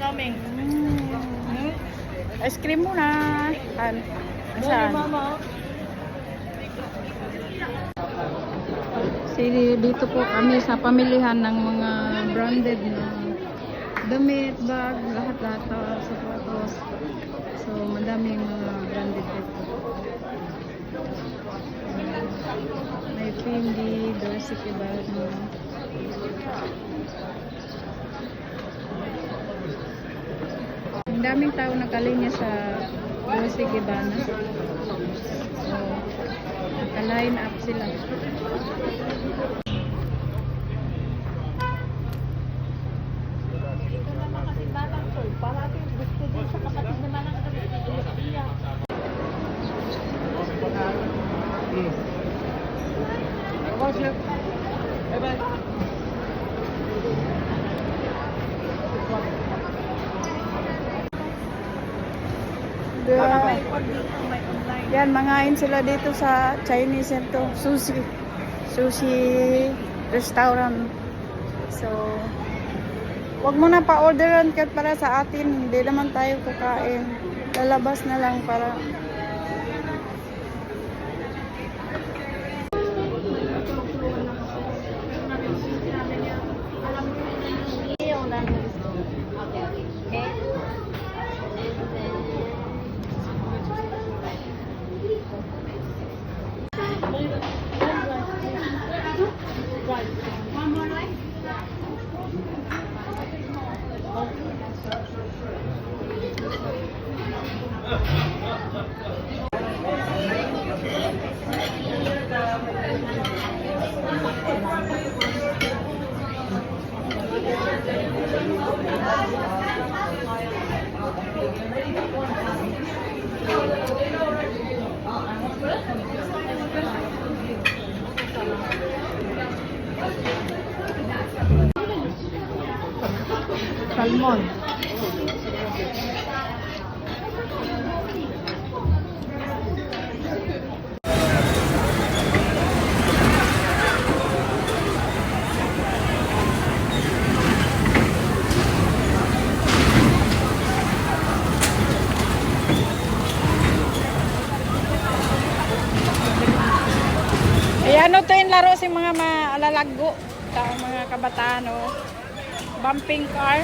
coming. Ice cream muna. Saan? Dito po kami sa pamilihan ng mga branded na damit, bag, lahat-lahat sa sapatos. So, madaming mga branded dito. May Fendi, Dorothy bag. Ang daming tao nakalinya sa Dorothy Gabbana. So, naka-line up sila. Yan, mangain sila dito sa Chinese ito, sushi restaurant. So, wag mo na pa-orderan kahit para sa atin, hindi naman tayo kakain. Lalabas na lang para salmon. Ano to yung laro si mga maalalaggo, mga kabataan, bumping car.